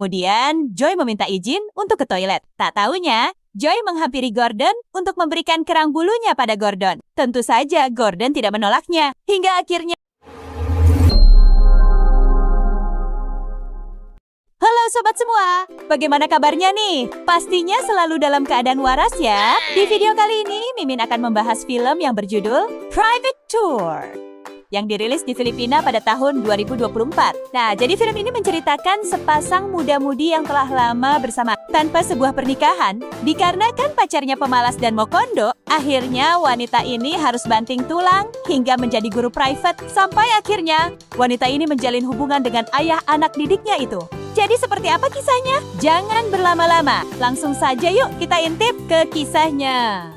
Kemudian, Joy meminta izin untuk ke toilet. Tak taunya, Joy menghampiri Gordon untuk memberikan kerang bulunya pada Gordon. Tentu saja Gordon tidak menolaknya, hingga akhirnya... Halo sobat semua, bagaimana kabarnya nih? Pastinya selalu dalam keadaan waras ya. Di video kali ini, Mimin akan membahas film yang berjudul Private Tour yang dirilis di Filipina pada tahun 2024. Nah, jadi film ini menceritakan sepasang muda-mudi yang telah lama bersama tanpa sebuah pernikahan. Dikarenakan pacarnya pemalas dan mokondo, akhirnya wanita ini harus banting tulang hingga menjadi guru private. Sampai akhirnya, wanita ini menjalin hubungan dengan ayah anak didiknya itu. Jadi seperti apa kisahnya? Jangan berlama-lama, langsung saja yuk kita intip ke kisahnya.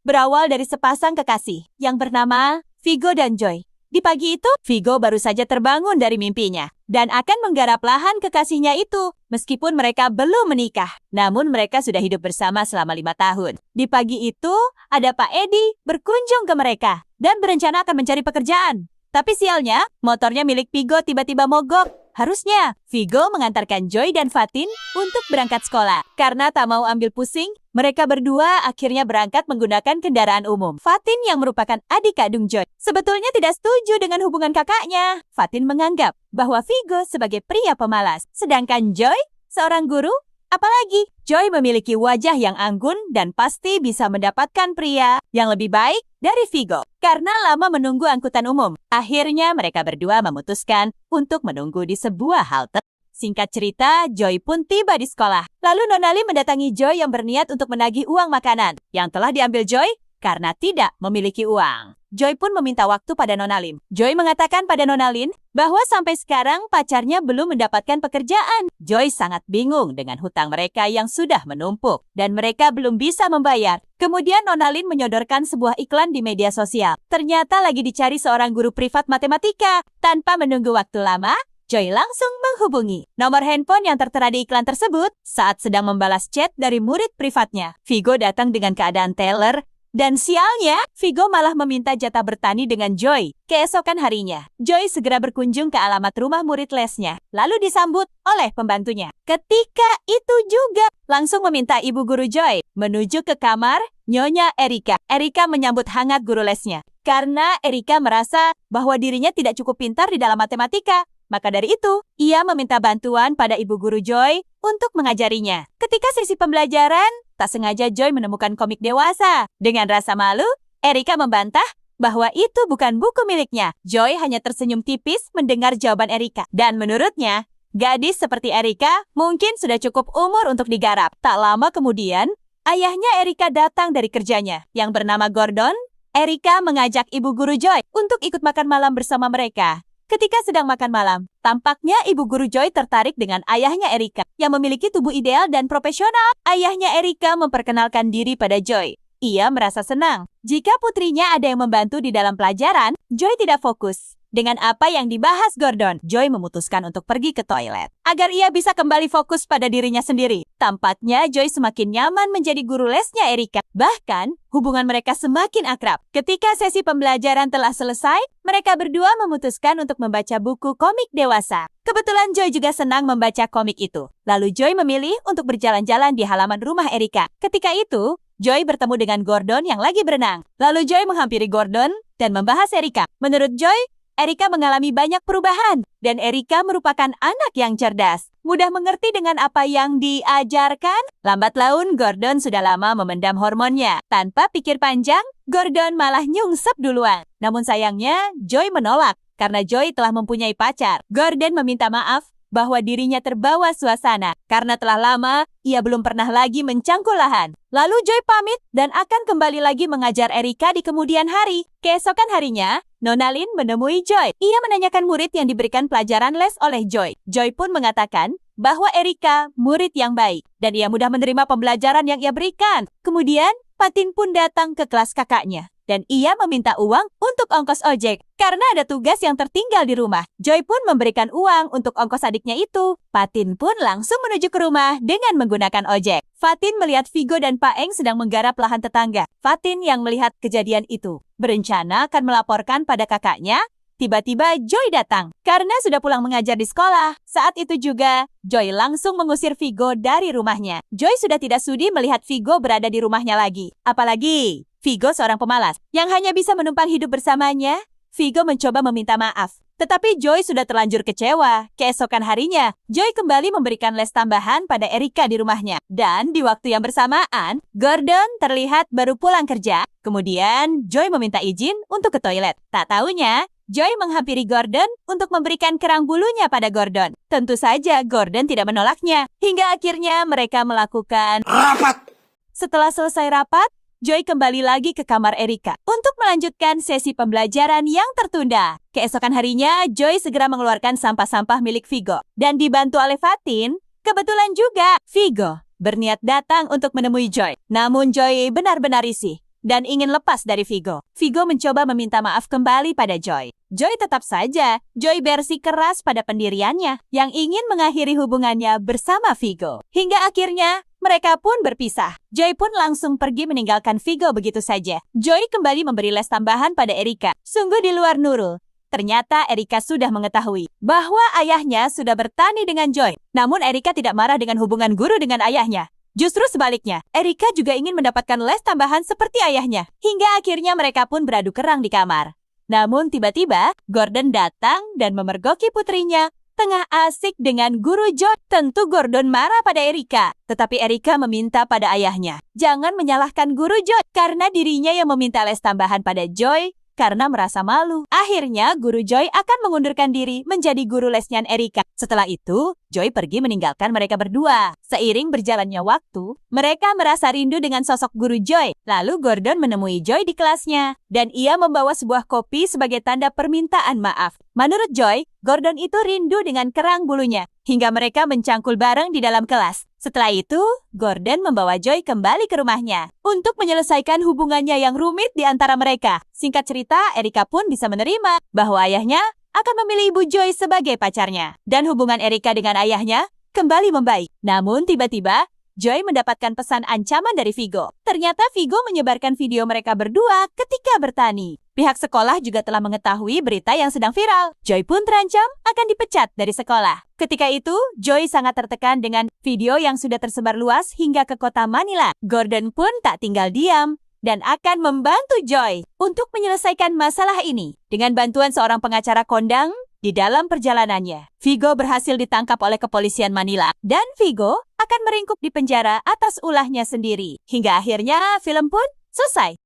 Berawal dari sepasang kekasih yang bernama Vigo dan Joy. Di pagi itu, Vigo baru saja terbangun dari mimpinya dan akan menggarap lahan kekasihnya itu meskipun mereka belum menikah. Namun mereka sudah hidup bersama selama 5 tahun. Di pagi itu, ada Pak Edi berkunjung ke mereka dan berencana akan mencari pekerjaan. Tapi sialnya, motornya milik Vigo tiba-tiba mogok. Harusnya, Vigo mengantarkan Joy dan Fatin untuk berangkat sekolah. Karena tak mau ambil pusing, mereka berdua akhirnya berangkat menggunakan kendaraan umum. Fatin yang merupakan adik kandung Joy sebetulnya tidak setuju dengan hubungan kakaknya. Fatin menganggap bahwa Vigo sebagai pria pemalas, sedangkan Joy seorang guru. Apalagi, Joy memiliki wajah yang anggun dan pasti bisa mendapatkan pria yang lebih baik dari Vigo. Karena lama menunggu angkutan umum, akhirnya mereka berdua memutuskan untuk menunggu di sebuah halte. Singkat cerita, Joy pun tiba di sekolah. Lalu Nona Lim mendatangi Joy yang berniat untuk menagih uang makanan yang telah diambil Joy karena tidak memiliki uang. Joy pun meminta waktu pada Nona Lim. Joy mengatakan pada Nona Lim bahwa sampai sekarang pacarnya belum mendapatkan pekerjaan. Joy sangat bingung dengan hutang mereka yang sudah menumpuk dan mereka belum bisa membayar. Kemudian Nona Lim menyodorkan sebuah iklan di media sosial. Ternyata lagi dicari seorang guru privat matematika. Tanpa menunggu waktu lama, Joy langsung menghubungi nomor handphone yang tertera di iklan tersebut saat sedang membalas chat dari murid privatnya. Vigo datang dengan keadaan teller. Dan sialnya, Vigo malah meminta jatah bertani dengan Joy. Keesokan harinya, Joy segera berkunjung ke alamat rumah murid lesnya, lalu disambut oleh pembantunya. Ketika itu juga, langsung meminta ibu guru Joy menuju ke kamar Nyonya Erika. Erika menyambut hangat guru lesnya, karena Erika merasa bahwa dirinya tidak cukup pintar di dalam matematika. Maka dari itu, ia meminta bantuan pada ibu guru Joy untuk mengajarinya. Ketika sesi pembelajaran, tak sengaja Joy menemukan komik dewasa. Dengan rasa malu, Erika membantah bahwa itu bukan buku miliknya. Joy hanya tersenyum tipis mendengar jawaban Erika. Dan menurutnya, gadis seperti Erika mungkin sudah cukup umur untuk digarap. Tak lama kemudian, ayahnya Erika datang dari kerjanya yang bernama Gordon. Erika mengajak ibu guru Joy untuk ikut makan malam bersama mereka. Ketika sedang makan malam, tampaknya ibu guru Joy tertarik dengan ayahnya Erika yang memiliki tubuh ideal dan profesional. Ayahnya Erika memperkenalkan diri pada Joy. Ia merasa senang. Jika putrinya ada yang membantu di dalam pelajaran, Joy tidak fokus dengan apa yang dibahas Gordon. Joy memutuskan untuk pergi ke toilet agar ia bisa kembali fokus pada dirinya sendiri. Tampaknya Joy semakin nyaman menjadi guru lesnya Erika. Bahkan, hubungan mereka semakin akrab. Ketika sesi pembelajaran telah selesai, mereka berdua memutuskan untuk membaca buku komik dewasa. Kebetulan Joy juga senang membaca komik itu. Lalu Joy memilih untuk berjalan-jalan di halaman rumah Erika. Ketika itu, Joy bertemu dengan Gordon yang lagi berenang. Lalu Joy menghampiri Gordon dan membahas Erika. Menurut Joy, Erika mengalami banyak perubahan, dan Erika merupakan anak yang cerdas, mudah mengerti dengan apa yang diajarkan. Lambat laun, Gordon sudah lama memendam hormonnya. Tanpa pikir panjang, Gordon malah nyungsep duluan. Namun sayangnya, Joy menolak, karena Joy telah mempunyai pacar. Gordon meminta maaf bahwa dirinya terbawa suasana, karena telah lama ia belum pernah lagi mencangkul lahan. Lalu Joy pamit dan akan kembali lagi mengajar Erika di kemudian hari. Keesokan harinya, Nona Lin menemui Joy. Ia menanyakan murid yang diberikan pelajaran les oleh Joy. Joy pun mengatakan bahwa Erika murid yang baik dan ia mudah menerima pembelajaran yang ia berikan. Kemudian, Fatin pun datang ke kelas kakaknya dan ia meminta uang untuk ongkos ojek karena ada tugas yang tertinggal di rumah. Joy pun memberikan uang untuk ongkos adiknya itu. Fatin pun langsung menuju ke rumah dengan menggunakan ojek. Fatin melihat Vigo dan Pak Eng sedang menggarap lahan tetangga. Fatin yang melihat kejadian itu berencana akan melaporkan pada kakaknya tiba-tiba Joy datang. Karena sudah pulang mengajar di sekolah. Saat itu juga, Joy langsung mengusir Vigo dari rumahnya. Joy sudah tidak sudi melihat Vigo berada di rumahnya lagi. Apalagi, Vigo seorang pemalas yang hanya bisa menumpang hidup bersamanya. Vigo mencoba meminta maaf. Tetapi Joy sudah terlanjur kecewa. Keesokan harinya, Joy kembali memberikan les tambahan pada Erika di rumahnya. Dan di waktu yang bersamaan, Gordon terlihat baru pulang kerja. Kemudian, Joy meminta izin untuk ke toilet. Tak taunya, Joy menghampiri Gordon untuk memberikan kerang bulunya pada Gordon. Tentu saja Gordon tidak menolaknya. Hingga akhirnya mereka melakukan rapat. Setelah selesai rapat, Joy kembali lagi ke kamar Erika untuk melanjutkan sesi pembelajaran yang tertunda. Keesokan harinya, Joy segera mengeluarkan sampah-sampah milik Vigo. Dan dibantu oleh Fatin, kebetulan juga Vigo berniat datang untuk menemui Joy. Namun Joy benar-benar risih dan ingin lepas dari Vigo. Vigo mencoba meminta maaf kembali pada Joy. Joy tetap saja, Joy bersikeras pada pendiriannya yang ingin mengakhiri hubungannya bersama Vigo. Hingga akhirnya, mereka pun berpisah. Joy pun langsung pergi meninggalkan Vigo begitu saja. Joy kembali memberi les tambahan pada Erika. Sungguh di luar Nurul. Ternyata Erika sudah mengetahui bahwa ayahnya sudah bertani dengan Joy. Namun Erika tidak marah dengan hubungan guru dengan ayahnya. Justru sebaliknya, Erika juga ingin mendapatkan les tambahan seperti ayahnya. Hingga akhirnya mereka pun beradu kerang di kamar. Namun tiba-tiba, Gordon datang dan memergoki putrinya tengah asik dengan guru Joy. Tentu Gordon marah pada Erika. Tetapi Erika meminta pada ayahnya, jangan menyalahkan guru Joy karena dirinya yang meminta les tambahan pada Joy karena merasa malu. Akhirnya, guru Joy akan mengundurkan diri menjadi guru lesnya Erika. Setelah itu, Joy pergi meninggalkan mereka berdua. Seiring berjalannya waktu, mereka merasa rindu dengan sosok guru Joy. Lalu Gordon menemui Joy di kelasnya, dan ia membawa sebuah kopi sebagai tanda permintaan maaf. Menurut Joy, Gordon itu rindu dengan kerang bulunya, hingga mereka mencangkul bareng di dalam kelas. Setelah itu, Gordon membawa Joy kembali ke rumahnya untuk menyelesaikan hubungannya yang rumit di antara mereka. Singkat cerita, Erika pun bisa menerima bahwa ayahnya akan memilih ibu Joy sebagai pacarnya. Dan hubungan Erika dengan ayahnya kembali membaik. Namun tiba-tiba, Joy mendapatkan pesan ancaman dari Vigo. Ternyata Vigo menyebarkan video mereka berdua ketika bertani. Pihak sekolah juga telah mengetahui berita yang sedang viral. Joy pun terancam akan dipecat dari sekolah. Ketika itu, Joy sangat tertekan dengan video yang sudah tersebar luas hingga ke kota Manila. Gordon pun tak tinggal diam dan akan membantu Joy untuk menyelesaikan masalah ini. Dengan bantuan seorang pengacara kondang, di dalam perjalanannya, Vigo berhasil ditangkap oleh kepolisian Manila. Dan Vigo akan meringkuk di penjara atas ulahnya sendiri. Hingga akhirnya film pun selesai.